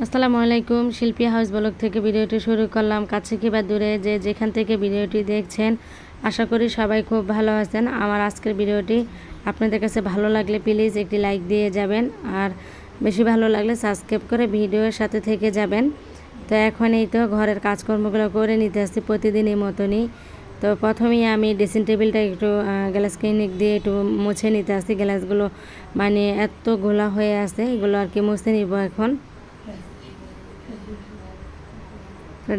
আসসালামু আলাইকুম। শিল্পী হাউস ব্লগ থেকে ভিডিওটি শুরু করলাম। কাছে কিংবা দূরে যে যেখান থেকে ভিডিওটি দেখছেন, আশা করি সবাই খুব ভালো আছেন। আমার আজকের ভিডিওটি আপনাদের কাছে ভালো লাগলে প্লিজ একটি লাইক দিয়ে যাবেন, আর বেশি ভালো লাগলে সাবস্ক্রাইব করে ভিডিওর সাথে থেকে যাবেন। তো এখন এই তো ঘরের কাজকর্মগুলো করে নিতে আসছি প্রতিদিনের মতনই। তো প্রথমেই আমি ড্রেসিং টেবিলটা একটু গ্লাস ক্লিনিক দিয়ে একটু মুছে নিতে আসছি। গ্লাসগুলো মানে এত ঘোলা হয়ে আছে, এগুলো আর কি মুছে নিব এখন।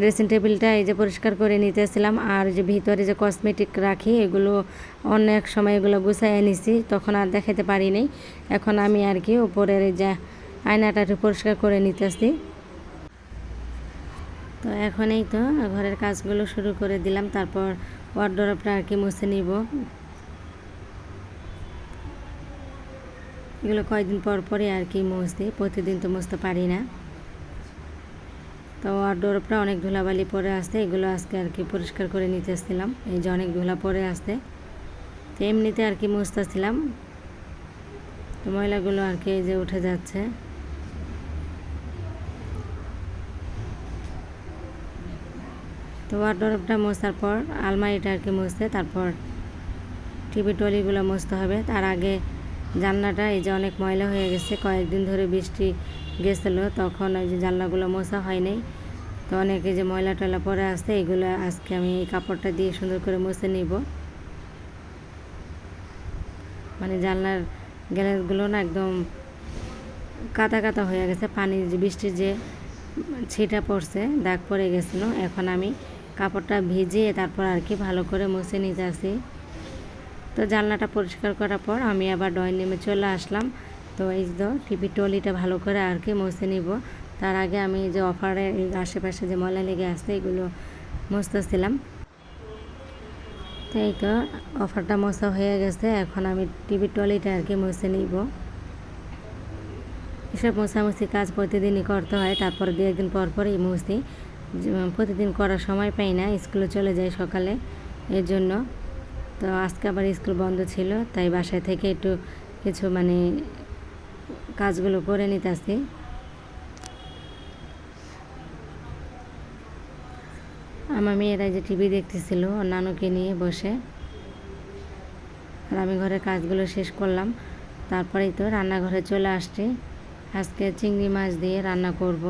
ড্রেসিং টেবিলটা এই যে পরিষ্কার করে নিতেছিলাম, আর যে ভিতরে যে কসমেটিক রাখি এগুলো অনেক সময় এগুলো গুছাইয়ে নিছি, তখন আর দেখাতে পারিনি। এখন আমি আর কি উপরের এই যে আয়নাটা একটু পরিষ্কার করে নিতেছি। তো এখন এই তো ঘরের কাজগুলো শুরু করে দিলাম, তারপর ওয়ারড্রপটা আর কি মুছে নিব। এগুলো কয়েকদিন পর পরই আর কি মুছছি, প্রতিদিন তো মুছতে পারি না। তো ওয়ারড্রপটা অনেক ধুলাবালি পরে আসছে, এগুলো আজকে আর কি পরিষ্কার করে নিতেছিলাম। এই যে অনেক ধুলা পরে আসছে, তো এমনিতে আর কি মুছতেছিলাম। তো ময়লাগুলো আর কি এই যে উঠে যাচ্ছে। তো ওয়ারড্রপটা মোছার পর আলমারিটা আর কি মুছতে, তারপর টিভি টলিগুলো মুছতে হবে। তার আগে জানলাটা এই যে অনেক ময়লা হয়ে গেছে, কয়েকদিন ধরে বৃষ্টি গেছিলো, তখন ওই যে জানলাগুলো মোছা হয়নি। তো অনেকে যে ময়লা টয়লা পরে আসছে, এগুলো আজকে আমি এই কাপড়টা দিয়ে সুন্দর করে মুছে নিব। মানে জানলার গ্লাসগুলো না একদম কাদা কাদা হয়ে গেছে, পানি যে বৃষ্টির যে ছিটা পড়ছে, দাগ পড়ে গেছিলো। এখন আমি কাপড়টা ভিজিয়ে তারপর আর কি ভালো করে মুছে নিতে আসি। তো জানলাটা পরিষ্কার করার পর আমি আবার ড্রয়িং রুমে চলে আসলাম। তো এই যে টিভি টলিটা ভালো করে আর কি মুছে নিব। তার আগে আমি যে অফারে এই আশেপাশে যে ময়লা লেগে আসছে এগুলো মুছতেছিলাম। তো এই তো অফারটা মোছা হয়ে গেছে, এখন আমি টিভি টলিটা আর কি মুছে নিব। এসব মোছামুছি কাজ প্রতিদিনই করতে হয়, তারপর 2 একদিন পর পরই মুছি। প্রতিদিন করার সময় পাই না, স্কুলে চলে যাই সকালে, এর জন্য। তো আজকে আবার স্কুল বন্ধ ছিল, তাই বাসায় থেকে একটু কিছু মানে কাজগুলো করে নিতেছি। আমার মেয়েরা যে টিভি দেখতেছিল ওর নানুকে নিয়ে বসে, আর আমি ঘরের কাজগুলো শেষ করলাম। তারপরেই তো রান্নাঘরে চলে আসছি। আজকে চিংড়ি মাছ দিয়ে রান্না করব।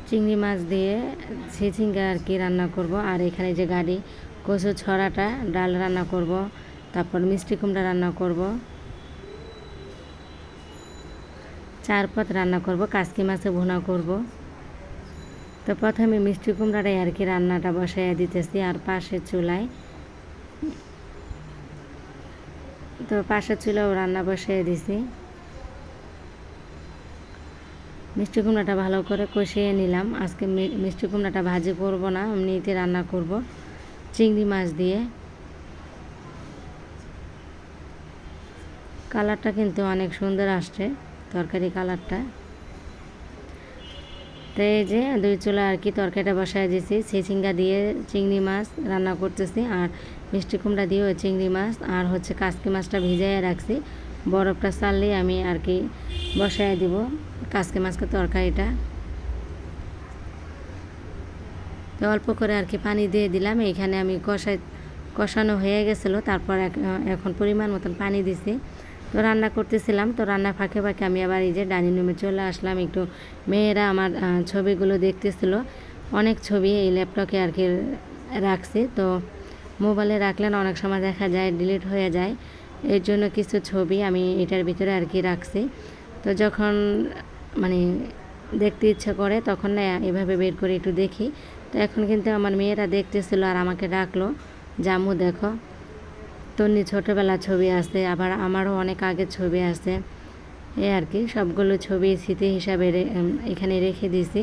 চিংড়ি মাছ দিয়ে ঝিঝিঙ্গা আর কি রান্না করব। আর এখানে যে গাড়ি কচু ছড়াটা ডাল রান্না করব, তারপর মিষ্টি কুমড়া রান্না করব, 4 পদ রান্না করব, কাসকি মাছে ভুনা করব। তো প্রথমে মিষ্টি কুমড়াটাই আর কি রান্নাটা বসাইয়া দিতেছি, আর পাশের চুলায় রান্না বসাইয়া দিছি। মিষ্টি কুমড়াটা ভালো করে কষিয়ে নিলাম। আজকে মিষ্টি কুমড়াটা ভাজি করব না, এমনিতে রান্না করব চিংড়ি মাছ দিয়ে। কালারটা কিন্তু অনেক সুন্দর আসছে তরকারি কালারটা। তো এই যে 2 চুলা আর কি তরকারিটা বসায় দিয়েছি। ঝিঝিঙ্গা দিয়ে চিংড়ি মাছ রান্না করতেছি, আর মিষ্টি কুমড়া দিয়েও চিংড়ি মাছ, আর হচ্ছে কাসকি মাছটা ভিজাইয়া রাখছি। বরফটা চাললেই আমি আর কি বসায় দিব কাসকি মাছকে তরকারিটা। তো অল্প করে আর কি পানি দিয়ে দিলাম। এইখানে আমি কষানো হয়ে গেছিলো, তারপর এখন পরিমাণ মতন পানি দিছি। তো রান্না করতেছিলাম, তো রান্না ফাঁকে ফাঁকে আমি আবার এই যে ডাইনিং রুমে চলে আসলাম। একটু মেয়েরা আমার ছবিগুলো দেখতেছিল, অনেক ছবি এই ল্যাপটপে আর কি রাখছি। তো মোবাইলে রাখলে না অনেক সময় দেখা যায় ডিলিট হয়ে যায়, এর জন্য কিছু ছবি আমি এটার ভিতরে আর কি রাখছি। তো যখন মানে দেখতে ইচ্ছা করে তখন না এভাবে বের করে একটু দেখি। তো এখন কিন্তু আমার মেয়েরা দেখতেছিল আর আমাকে ডাকলো, জামু দেখো। তন্নি ছোটোবেলার ছবি আছে, আবার আমারও অনেক আগের ছবি আছে, এই আর কি সবগুলো ছবি স্মৃতি হিসাবে এখানে রেখে দিয়েছি।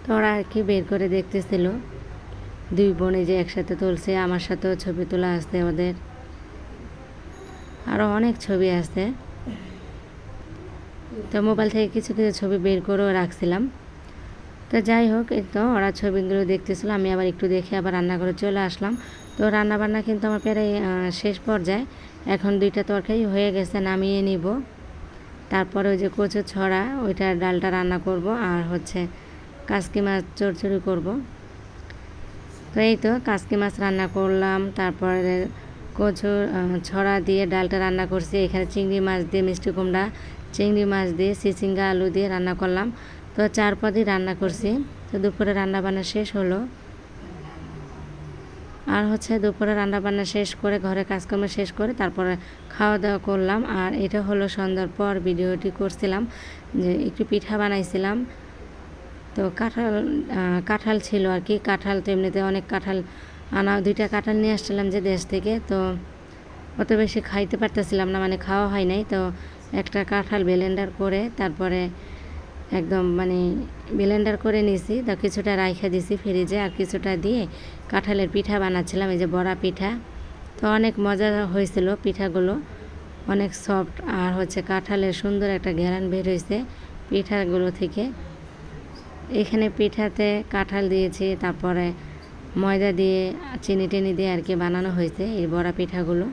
তো ওরা আর কি বের করে দেখতেছিল, 2 বোনে যে একসাথে তুলছে, আমার সাথেও ছবি তোলা আছে ওদের, আরও অনেক ছবি আছে। তো মোবাইল থেকে কিছু কিছু ছবি বের করেও রাখছিলাম। তো যাই হোক, এই তো ওরা ছবিগুলো দেখতেছিল, আমি আবার একটু দেখে আবার রান্নাঘরে চলে আসলাম। তো রান্নাবান্না কিন্তু আমার প্রায় শেষ পর্যায়ে। এখন 2টা তরকারি হয়ে গেছে, নামিয়ে নিব। তারপরে ওই যে কচু ছড়া, ওইটার ডালটা রান্না করব, আর হচ্ছে কাসকি মাছ চচ্চড়ি করব। তো এই তো কাসকি মাছ রান্না করলাম, তারপরে কচু ছড়া দিয়ে ডালটা রান্না করছি। এখানে চিংড়ি মাছ দিয়ে, মিষ্টি কুমড়া, চিংড়ি মাছ দিয়ে, চিচিঙ্গা আলু দিয়ে রান্না করলাম। তো 4 পদই রান্না করছি। তো দুপুরে রান্নাবান্না শেষ হলো। আর হচ্ছে দুপুরে রান্নাবান্না শেষ করে, ঘরে কাজকর্ম শেষ করে তারপরে খাওয়া দাওয়া করলাম। আর এটা হলো সন্ধ্যার পর ভিডিওটি করছিলাম, যে একটু পিঠা বানাইছিলাম। তো কাঁঠাল ছিল আর কি। কাঁঠাল তো এমনিতে অনেক কাঁঠাল আনা, 2টা কাঁঠাল নিয়ে আসছিলাম যে দেশ থেকে। তো অত বেশি খাইতে পারতেছিলাম না, মানে খাওয়া হয় নাই। তো একটা কাঁঠাল ব্লেন্ডার করে তারপরে একদম মানে ব্লেন্ডার করে নিয়েছি। তো কিছুটা রাইখা দিছি ফ্রিজে, আর কিছুটা দিয়ে কাঁঠালের পিঠা বানাচ্ছিলাম, এই যে বড়া পিঠা। তো অনেক মজা হয়েছিল পিঠাগুলো, অনেক সফট, আর হচ্ছে কাঁঠালের সুন্দর একটা ঘ্রাণ বের হয়েছে পিঠাগুলো থেকে। এখানে পিঠাতে কাঁঠাল দিয়েছি, তারপরে ময়দা দিয়ে চিনি টিনি দিয়ে আর কি বানানো হয়েছে এই বড়া পিঠাগুলো।